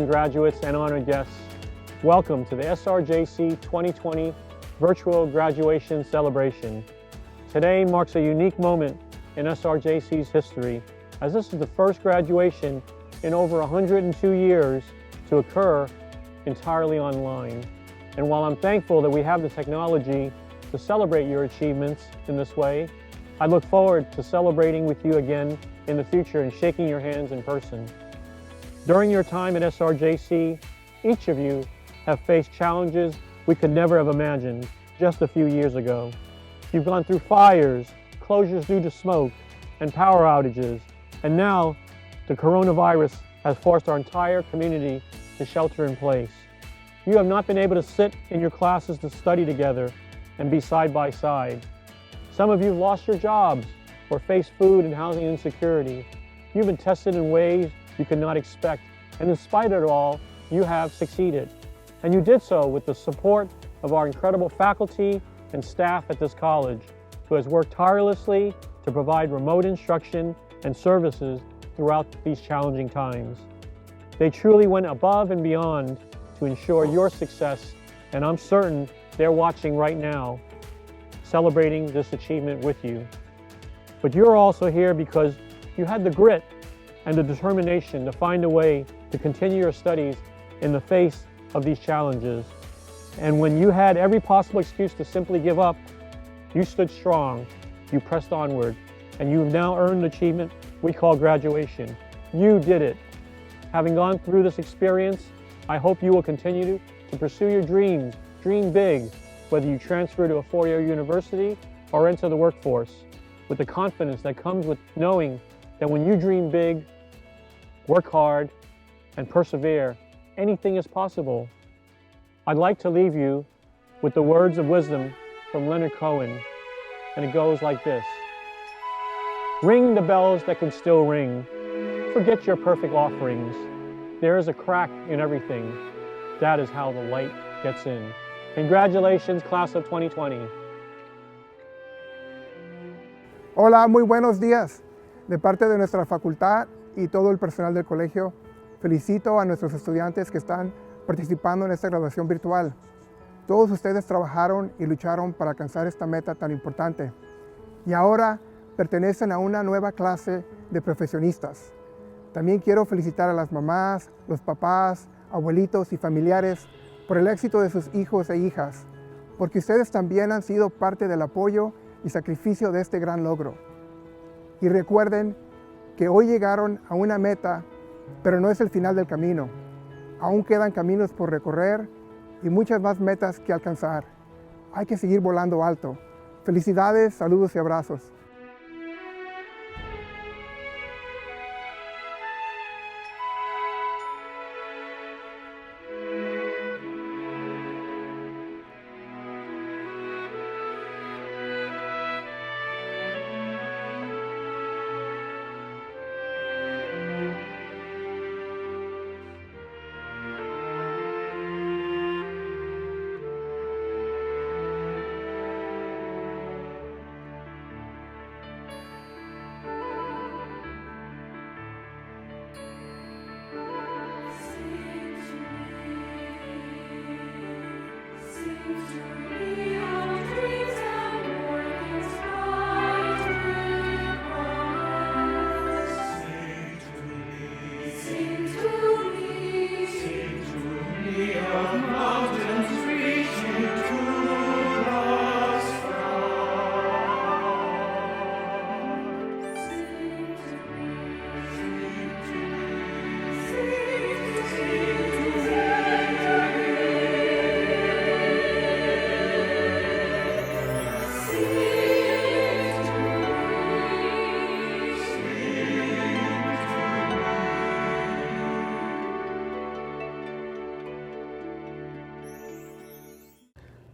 graduates and honored guests. Welcome to the SRJC 2020 Virtual Graduation Celebration. Today marks a unique moment in SRJC's history, as this is the first graduation in over 102 years to occur entirely online. And while I'm thankful that we have the technology to celebrate your achievements in this way, I look forward to celebrating with you again in the future and shaking your hands in person. During your time at SRJC, each of you have faced challenges we could never have imagined just a few years ago. You've gone through fires, closures due to smoke, and power outages, and now the coronavirus has forced our entire community to shelter in place. You have not been able to sit in your classes to study together and be side by side. Some of you have lost your jobs or faced food and housing insecurity. You've been tested in ways you could not expect, and in spite of it all, you have succeeded. And you did so with the support of our incredible faculty and staff at this college, who has worked tirelessly to provide remote instruction and services throughout these challenging times. They truly went above and beyond to ensure your success, and I'm certain they're watching right now, celebrating this achievement with you. But you're also here because you had the grit and the determination to find a way to continue your studies in the face of these challenges. And when you had every possible excuse to simply give up, you stood strong, you pressed onward, and you've now earned the achievement we call graduation. You did it. Having gone through this experience, I hope you will continue to pursue your dreams, dream big, whether you transfer to a four-year university or enter the workforce, with the confidence that comes with knowing that when you dream big, work hard, and persevere, anything is possible. I'd like to leave you with the words of wisdom from Leonard Cohen, and it goes like this. Ring the bells that can still ring. Forget your perfect offerings. There is a crack in everything. That is how the light gets in. Congratulations, Class of 2020. Hola, muy buenos días. De parte de nuestra facultad y todo el personal del colegio, felicito a nuestros estudiantes que están participando en esta graduación virtual. Todos ustedes trabajaron y lucharon para alcanzar esta meta tan importante. Y ahora pertenecen a una nueva clase de profesionistas. También quiero felicitar a las mamás, los papás, abuelitos y familiares por el éxito de sus hijos e hijas, porque ustedes también han sido parte del apoyo y sacrificio de este gran logro. Y recuerden que hoy llegaron a una meta, pero no es el final del camino. Aún quedan caminos por recorrer y muchas más metas que alcanzar. Hay que seguir volando alto. Felicidades, saludos y abrazos.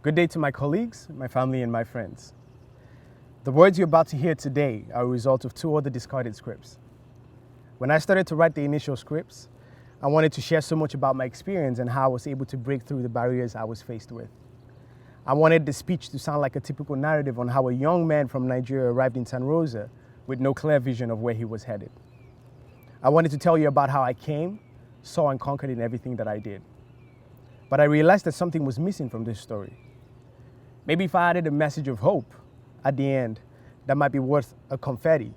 Good day to my colleagues, my family, and my friends. The words you're about to hear today are a result of two other discarded scripts. When I started to write the initial scripts, I wanted to share so much about my experience and how I was able to break through the barriers I was faced with. I wanted the speech to sound like a typical narrative on how a young man from Nigeria arrived in San Rosa with no clear vision of where he was headed. I wanted to tell you about how I came, saw, and conquered in everything that I did. But I realized that something was missing from this story. Maybe if I added a message of hope at the end, that might be worth a confetti.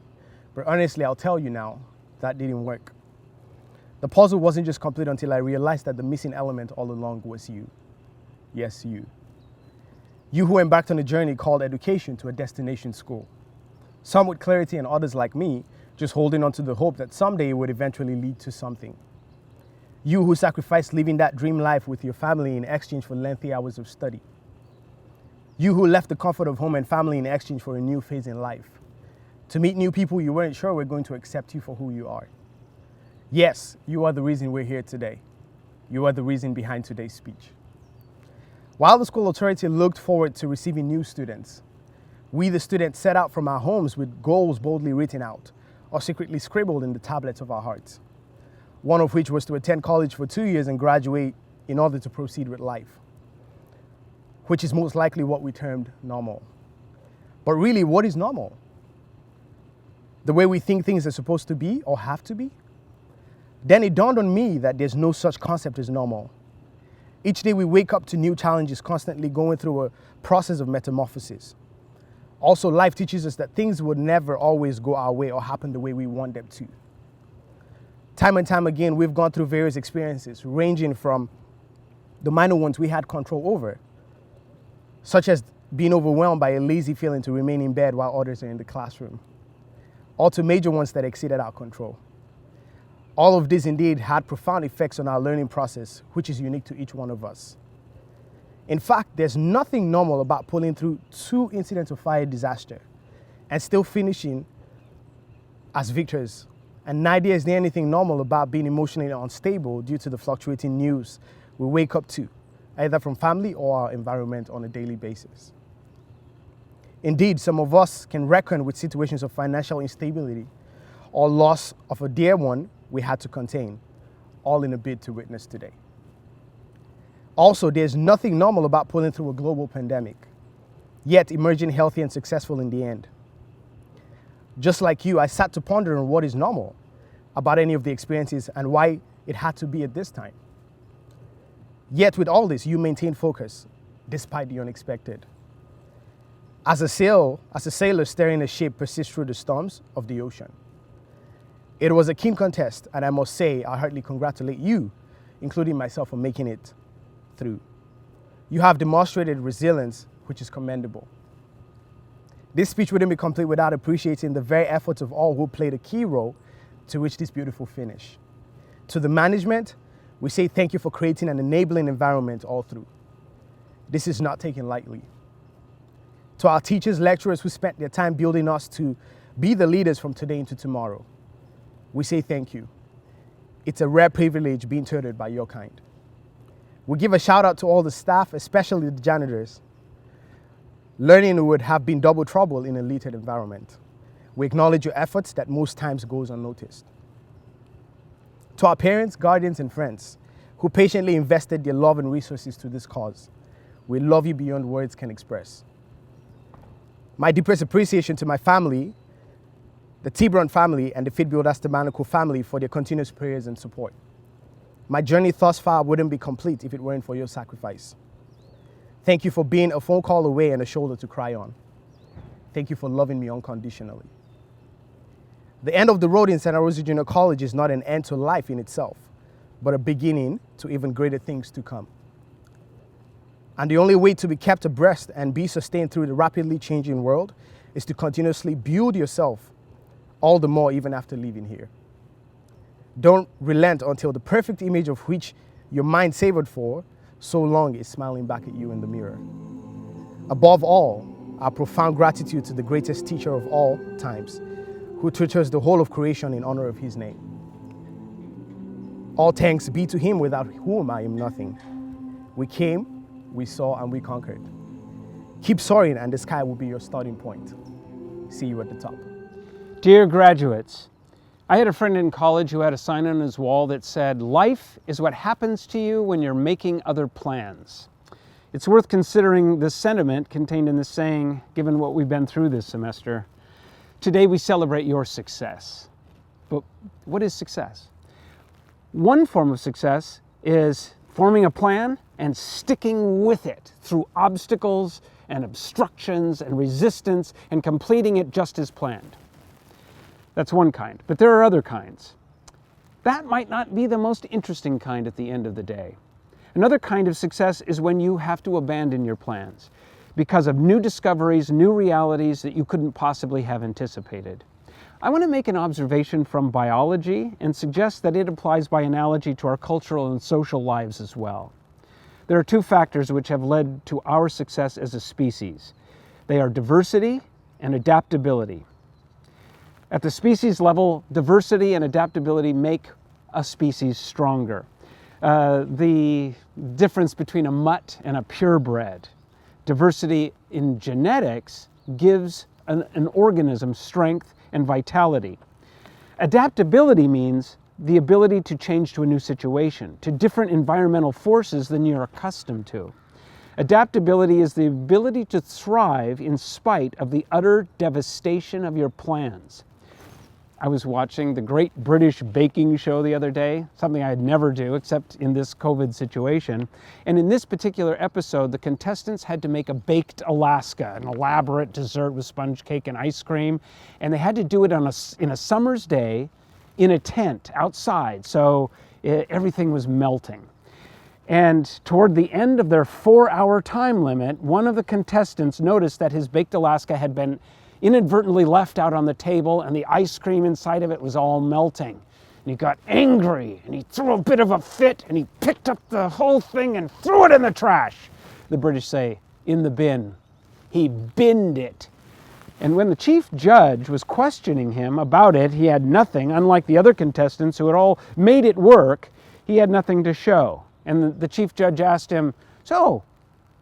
But honestly, I'll tell you now, that didn't work. The puzzle wasn't just complete until I realized that the missing element all along was you. Yes, you. You who embarked on a journey called education to a destination school. Some with clarity and others like me, just holding on to the hope that someday it would eventually lead to something. You who sacrificed living that dream life with your family in exchange for lengthy hours of study. You who left the comfort of home and family in exchange for a new phase in life. To meet new people you weren't sure were going to accept you for who you are. Yes, you are the reason we're here today. You are the reason behind today's speech. While the school authority looked forward to receiving new students, we, the students, set out from our homes with goals boldly written out or secretly scribbled in the tablets of our hearts. One of which was to attend college for 2 years and graduate in order to proceed with life, which is most likely what we termed normal. But really, what is normal? The way we think things are supposed to be or have to be? Then it dawned on me that there's no such concept as normal. Each day we wake up to new challenges, constantly going through a process of metamorphosis. Also, life teaches us that things would never always go our way or happen the way we want them to. Time and time again, we've gone through various experiences, ranging from the minor ones we had control over, such as being overwhelmed by a lazy feeling to remain in bed while others are in the classroom, or to major ones that exceeded our control. All of this indeed had profound effects on our learning process, which is unique to each one of us. In fact, there's nothing normal about pulling through 2 incidents of fire disaster and still finishing as victors. And neither is there anything normal about being emotionally unstable due to the fluctuating news we wake up to, either from family or our environment on a daily basis. Indeed, some of us can reckon with situations of financial instability or loss of a dear one we had to contain, all in a bid to witness today. Also, there's nothing normal about pulling through a global pandemic, yet emerging healthy and successful in the end. Just like you, I sat to ponder on what is normal about any of the experiences and why it had to be at this time. Yet with all this, you maintain focus despite the unexpected. As a sailor steering a ship persists through the storms of the ocean. It was a keen contest, and I must say I heartily congratulate you, including myself, for making it through. You have demonstrated resilience, which is commendable. This speech wouldn't be complete without appreciating the very efforts of all who played a key role to reach this beautiful finish. To the management, we say thank you for creating an enabling environment all through. This is not taken lightly. To our teachers, lecturers who spent their time building us to be the leaders from today into tomorrow, we say thank you. It's a rare privilege being tutored by your kind. We give a shout out to all the staff, especially the janitors. Learning would have been double trouble in a littered environment. We acknowledge your efforts that most times goes unnoticed. To our parents, guardians, and friends who patiently invested their love and resources to this cause, we love you beyond words can express. My deepest appreciation to my family, the Tibron family, and the Fit Builders Tabernacle family for their continuous prayers and support. My journey thus far wouldn't be complete if it weren't for your sacrifice. Thank you for being a phone call away and a shoulder to cry on. Thank you for loving me unconditionally. The end of the road in Santa Rosa Junior College is not an end to life in itself, but a beginning to even greater things to come. And the only way to be kept abreast and be sustained through the rapidly changing world is to continuously build yourself, all the more even after leaving here. Don't relent until the perfect image of which your mind savored for so long is smiling back at you in the mirror. Above all, our profound gratitude to the greatest teacher of all times, who tutors the whole of creation in honor of his name. All thanks be to him, without whom I am nothing. We came, we saw, and we conquered. Keep soaring, and the sky will be your starting point. See you at the top. Dear graduates, I had a friend in college who had a sign on his wall that said, "Life is what happens to you when you're making other plans." It's worth considering the sentiment contained in this saying, given what we've been through this semester. Today we celebrate your success. But what is success? One form of success is forming a plan and sticking with it through obstacles and obstructions and resistance and completing it just as planned. That's one kind, but there are other kinds. That might not be the most interesting kind at the end of the day. Another kind of success is when you have to abandon your plans because of new discoveries, new realities that you couldn't possibly have anticipated. I want to make an observation from biology and suggest that it applies by analogy to our cultural and social lives as well. There are two factors which have led to our success as a species. They are diversity and adaptability. At the species level, diversity and adaptability make a species stronger. The difference between a mutt and a purebred. Diversity in genetics gives an organism strength and vitality. Adaptability means the ability to change to a new situation, to different environmental forces than you're accustomed to. Adaptability is the ability to thrive in spite of the utter devastation of your plans. I was watching the Great British Baking Show the other day, something I'd never do except in this COVID situation. And in this particular episode, the contestants had to make a baked Alaska, an elaborate dessert with sponge cake and ice cream. And they had to do it in a summer's day in a tent outside, so everything was melting. And toward the end of their 4-hour time limit, one of the contestants noticed that his baked Alaska had been inadvertently left out on the table and the ice cream inside of it was all melting. And he got angry and he threw a bit of a fit and he picked up the whole thing and threw it in the trash. The British say, in the bin. He binned it. And when the chief judge was questioning him about it, he had nothing, unlike the other contestants who had all made it work, he had nothing to show. And the chief judge asked him, so,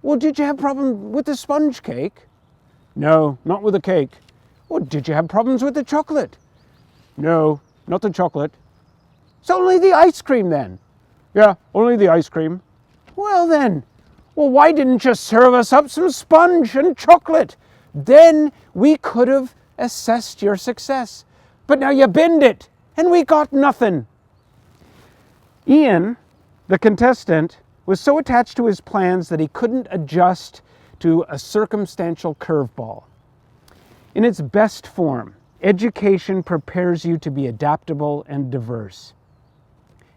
well, did you have a problem with the sponge cake? No, not with the cake. Well, did you have problems with the chocolate? No, not the chocolate. So only the ice cream then? Yeah, only the ice cream. Well then, why didn't you serve us up some sponge and chocolate? Then we could have assessed your success. But now you binned it, and we got nothing. Ian, the contestant, was so attached to his plans that he couldn't adjust to a circumstantial curveball. In its best form, education prepares you to be adaptable and diverse.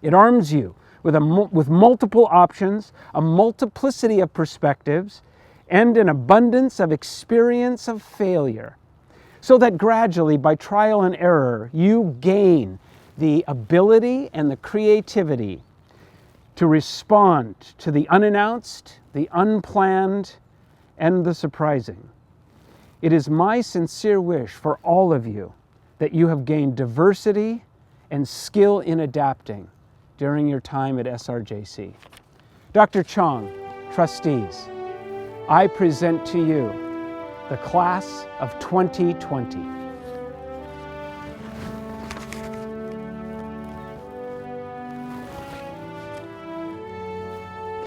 It arms you with multiple options, a multiplicity of perspectives, and an abundance of experience of failure, so that gradually, by trial and error, you gain the ability and the creativity to respond to the unannounced, the unplanned, and the surprising. It is my sincere wish for all of you that you have gained diversity and skill in adapting during your time at SRJC. Dr. Chong, trustees, I present to you the class of 2020.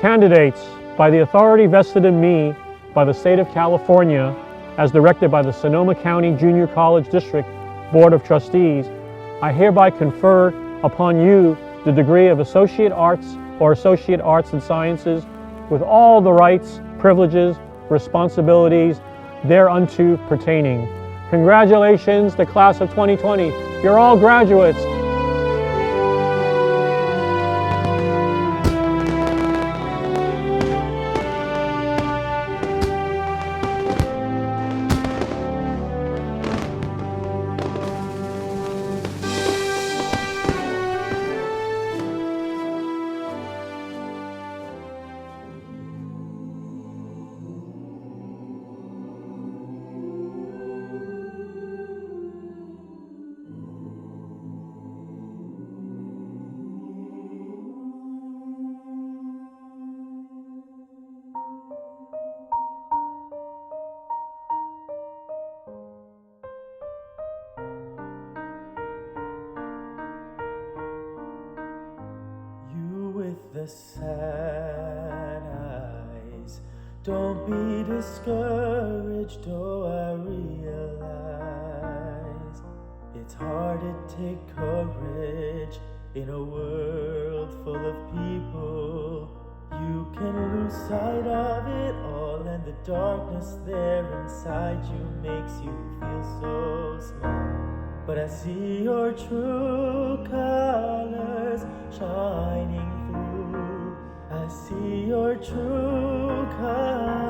Candidates, by the authority vested in me by the State of California, as directed by the Sonoma County Junior College District Board of Trustees, I hereby confer upon you the degree of Associate Arts or Associate Arts and Sciences with all the rights, privileges, responsibilities thereunto pertaining. Congratulations, the class of 2020. You're all graduates. With the sad eyes, don't be discouraged, oh I realize it's hard to take courage In a world full of people, you can lose sight of it all, and the darkness there inside you makes you feel so small. But I see your true colors shining through. I see your true colors.